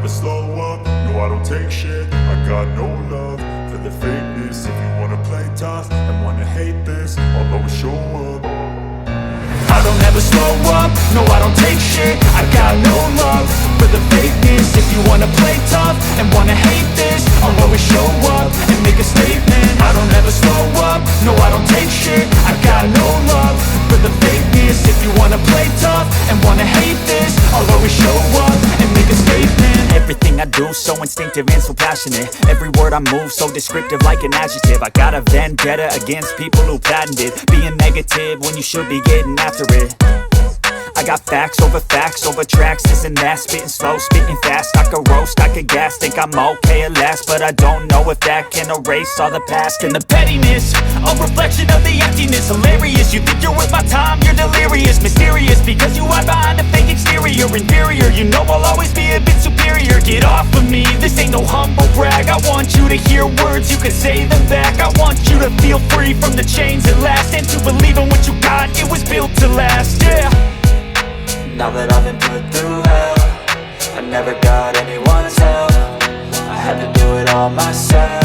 never slow up, no I don't take shit. I got no love for the fakeness. If you wanna play tough and wanna hate this, I'll always show up. I don't ever slow up, no I don't take shit. I got no love for the fakeness. If you wanna play tough and wanna hate this, I'll always show up and make a statement. I don't ever slow up, no I don't take shit. I got no love for the fakeness. If you wanna play tough and wanna hate this, I'll always show up and make a statement. Everything I do so instinctive and so passionate. Every word I move so descriptive like an adjective. I got a vendetta against people who patented being negative when you should be getting after it. I got facts over tracks, this and that. Spitting slow, spitting fast. I could roast, I could gas. Think I'm okay at last, but I don't know if that can erase all the past. And the pettiness, a reflection of the emptiness. Hilarious, you think you're worth my time, you're delirious. Mysterious, because you hide behind a fake exterior. Inferior, you know I'll always be a bit superior. Get off of me, this ain't no humble brag. I want you to hear words, you can say them back. I want you to feel free from the chains at last, and to believe in what you got, it was built to last, yeah. Now that I've been put through hell, I never got anyone's help. I had to do it all myself.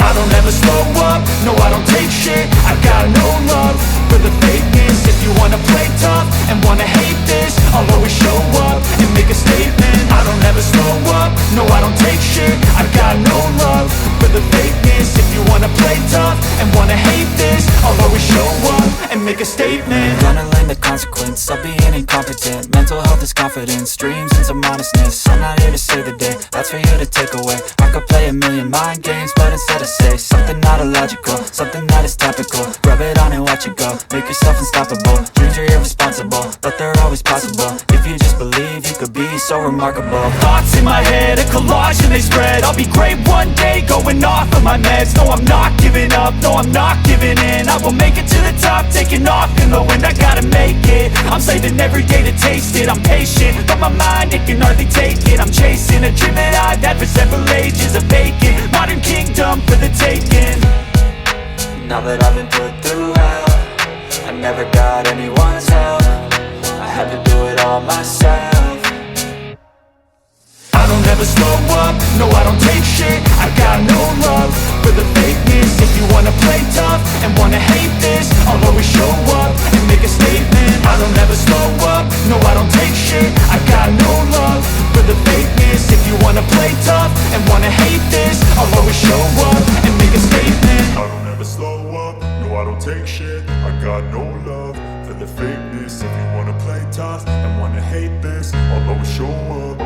I don't ever slow up, no I don't take shit. I got no love for the fakeness. If you wanna play tough and wanna hate this, I'll always show up and make a statement. I don't ever slow up, no I don't take shit. I got no love for the fakeness. If you wanna play tough and wanna hate this, I'll always show up and make a statement. Gonna learn the consequence of being incompetent. Mental health is confidence, dreams and some honestness. I'm not here to save the day, that's for you to take away. I could play a million mind games, but instead I say something not illogical, something that is topical. Rub it on and watch it go, make yourself unstoppable. Dreams are irresponsible, but they're always possible. If you just believe, you could be so remarkable. Thoughts in my head, a collage and they spread. I'll be great one day, going off of my meds. No, I'm not giving up, no, I'm not giving in. I will make it to the top, taking off in the wind. I gotta make it, I'm saving every day to taste it. I'm patient, but my mind, it can hardly take it. I'm chasing a dream that I've had for several ages. A vacant, modern kingdom for the taking. Now that I've been put through hell, I never got anyone's help. I had to do it all myself. I don't ever slow up, no I don't take shit. I got no love for the fakeness. If you wanna play tough and wanna hate this, I'll always show up and make a statement. I don't ever slow up, no I don't take shit. I got no love for the fakeness. If you wanna play tough and wanna hate this, I'll always show up and make a statement. I don't ever slow up, no I don't take shit. I got no love for the fakeness. If you wanna play tough and wanna hate this, I'll always show up.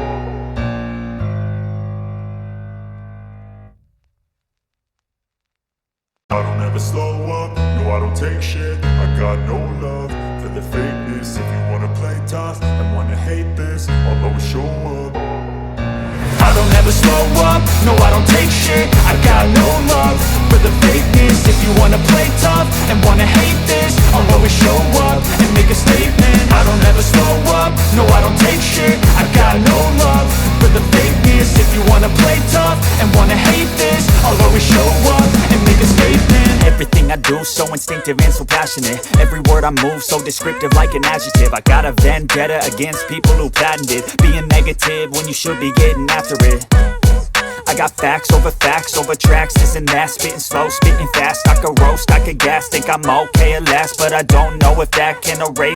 I don't ever slow up, no I don't take shit. I got no love for the fakeness. If you wanna play tough and wanna hate this, I'll always show up. I don't ever slow up, no I don't take shit. I got no love for the fakeness. If you wanna play tough and wanna hate this, I'll always show up and make a statement. I don't ever slow up, no I don't take shit. I got no love for the fakeness. If you wanna play tough and wanna hate this, I'll always show up and make a statement. Everything I do so instinctive and so passionate. Every word I move so descriptive like an adjective. I got a vendetta against people who patented being negative when you should be getting after it. I got facts over tracks, this and that. Spitting slow, spitting fast. I could roast, I could gas. Think I'm okay at last, but I don't know if that can erase